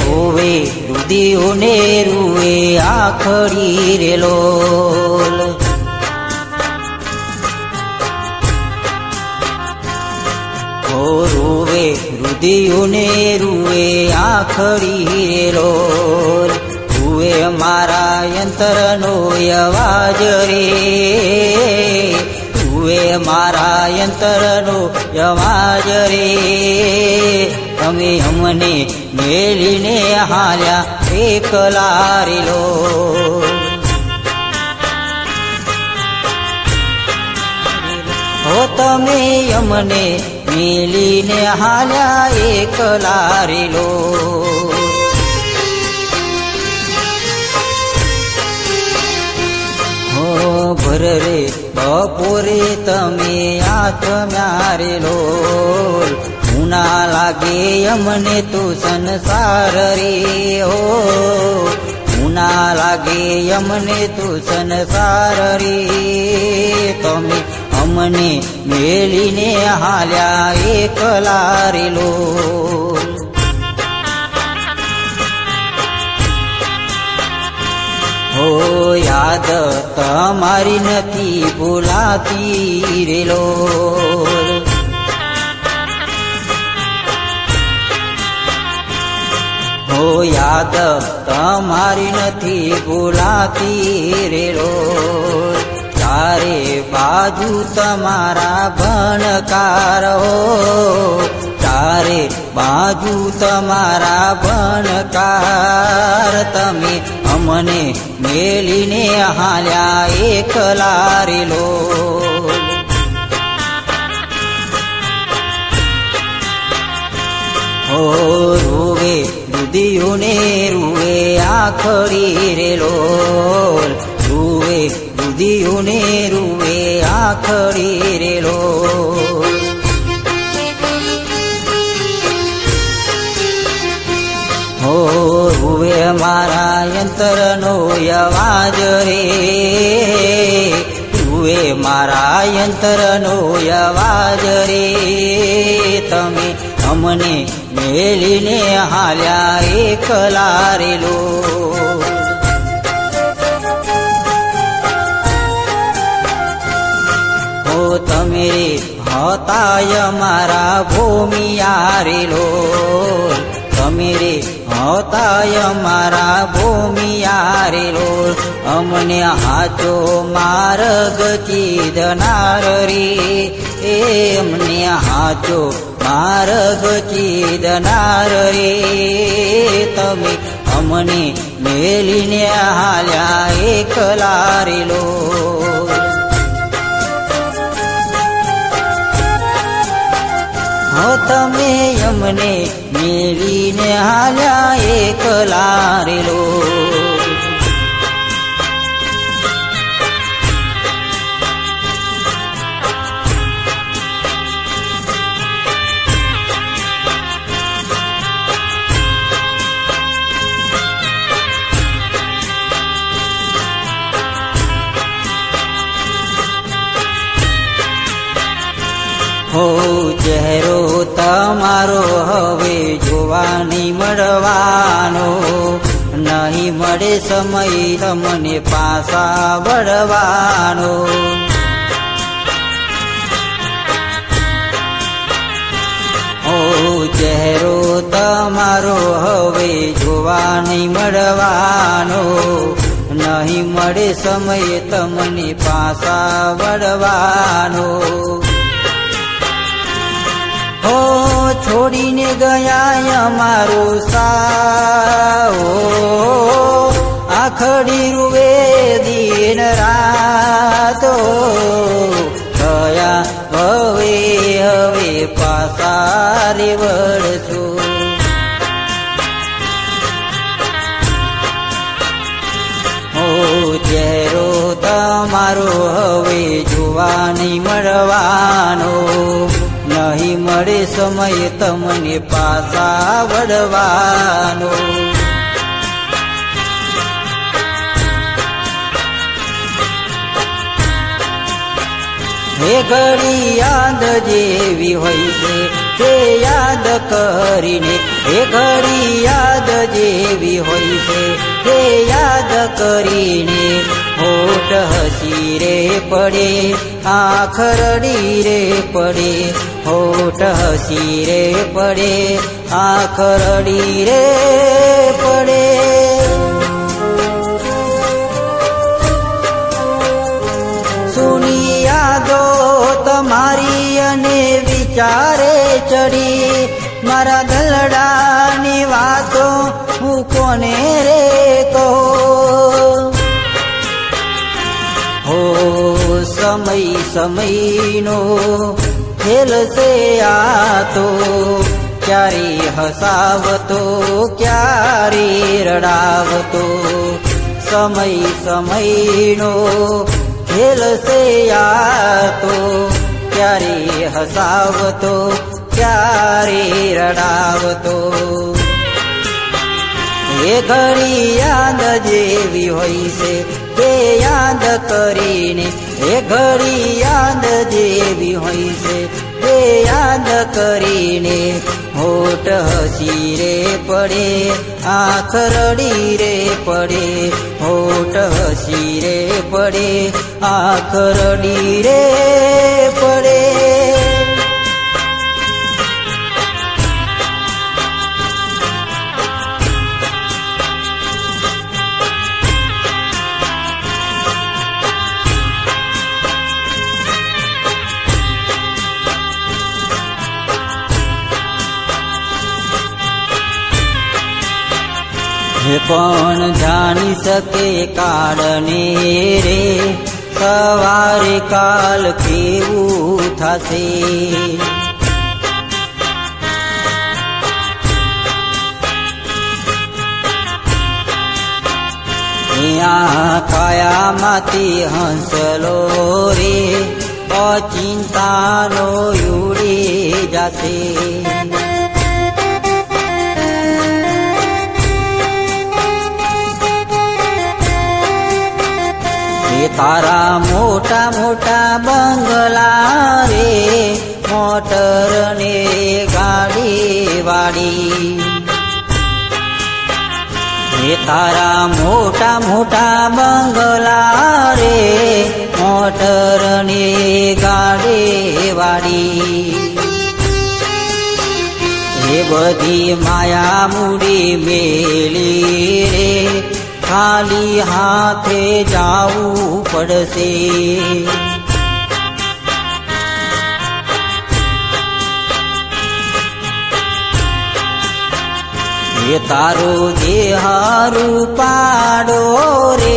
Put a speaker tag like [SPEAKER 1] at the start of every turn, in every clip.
[SPEAKER 1] રોવે રુધિઓને રૂએ આખડી રે લોલ. રોવે રુધિઓને રૂએ આખડી રે લોલ. રૂએ મારા યંત્રનો અવાજ રે, રૂએ મારા યંત્રનો અવાજ રે. તમે અમને મેલીને હાલ્યા એકલા રે લોલ. હો તમે અમને મેલીને હાલ્યા એકલા રે લોલ. ભરરે બપોરે તમે આત્મ્યા રે લોલ. ઉના લાગે અમને તો સંસાર રે હો, ઉના લાગે અમને તો સંસાર રે. તમે અમને મેલીને હાલ્યા એકલા રે લોલ. હો યાદ તમારી નથી ભૂલાતી રે લોલ. હો યાદ તમારી નથી ભૂલાતી રે લોલ. ચારે બાજુ તમારા ભણકાર હો, ચારે બાજુ તમારા ભણકાર. તમે અમને મેલીને હાલ્યા એકલા રે લોલ. હો રૂવે રુધિઓને રૂએ આખડી રે લોલ. રૂવે રુધિઓને રૂએ આખડી રે લોલ. હો રૂવે મારા યંત્રનો અવાજ રે, રૂવે મારા યંત્રનો અવાજ રે. તમે અમને મેલીને હાલ્યા એકલા રે લોલ. હો તમે હતાય મારા ભૂમિયા રે લોલ. તમે રે હતાય મારા ભૂમિયા રે લોલ. અમને હાચો માર્ગ ચીધનાર રે, અમને હાચો માર્ગ ચીધનાર રે. તમે અમને મેલીને હાલ્યા એકલા રે લોલ. હો તમે અમને મેલીને હાલ્યા એકલા રે લોલ. હો ચહેરો તમારો હવે જોવા નહીં મળવાનો, નહીં મળે સમય તમને પાછા વળવાનો. હો ચહેરો તમારો હવે જોવા નહીં મળવાનો, નહીં મળે સમય તમને પાછા વળવાનો. હો છોડીને ગયા અમારું સાઓ, આખડી રૂવે દિન રાતો. ગયા હવે હવે પાછા રે વળશું. હો ચહેરો તમારો હવે જોવા નહીં મળવાનો, નહીં મળે સમય તમને પાછા વળવાનો. હે ઘડી યાદ જેવી હોય છે તે યાદ કરીને એ ઘડી યાદ જેવી હોય છે તે યાદ કરીને હોઠ હસી રે પડે આંખ રડી રે પડે હોઠ હસી રે પડે આંખ રડી રે પડે સુની યાદો તમારી અને વિચારે ચડી મારા દલડાની વાતો હું કોને રે કહું હો સમય સમયનો ખેલ છે આ તો ક્યારે હસાવતો ક્યારે રડાવતો સમય સમયનો ખેલ છે આ તો ક્યારે હસાવતો ક્યારે રડાવતો એ ઘડી યાદ જેવી હોય છે તે યાદ કરીને એ ઘડી યાદ જેવી હોય છે તે યાદ કરીને હોઠ હસી રે પડે આંખ રડી રે પડે હોઠ હસી રે પડે આંખ રડી રે પડે પણ જાણી શકે કાળને રે સવારે કાલ કેવું થશે ત્યાં કાયામાંથી હંસલો રે અચિંતાનો ઉડી જશે તારા મોટા મોટા બંગલા રે મોટર ને ગાડી વાડી તારા મોટા મોટા બંગલા રે મોટર ને ગાડી વાડી એ બધી માયા મૂડી મેલી રે ખાલી હાથે જાવું પડશે એ તારો દેહારું પાડો રે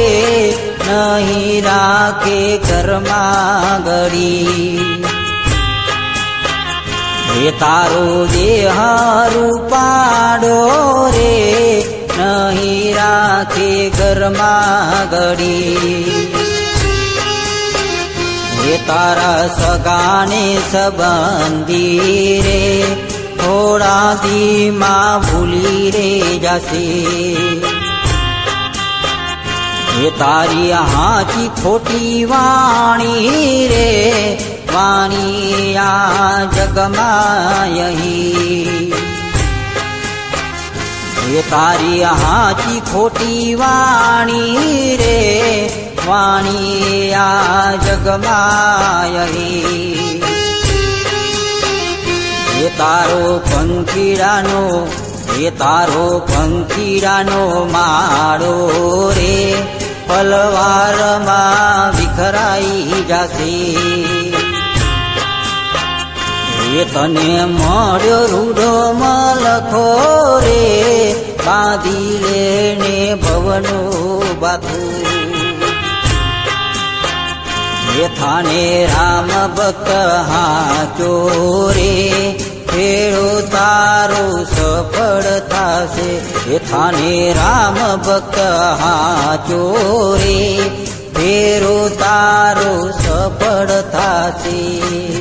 [SPEAKER 1] નહીં રાખે ઘરમાં ગળી એ તારો દેહારું પાડો રે નહીં રાખે ઘરમાં ગળી એ તારા સગાને સંબંધી રે થોડા દીમાં ભૂલી રે જશે એ તારી હાચી ખોટી વાણી રે વાણી આ જગમાં અહીં એ તારી હાચી ખોટી વાણી રે વાણી આ જગમાં અહીં એ તારો પંખીડાનો માળો રે પલવારમાં વિખરાઈ જશે એ તને મળ્યો રૂડો મલખો રે બાંધી લેને ભવનો બાથું એ થાને રામ ભક્ત હાચો રે ફેરો તારો સફળ થાશે એ થાને રામ ભક્ત હાચો રે ફેરો તારો સફળ થાશે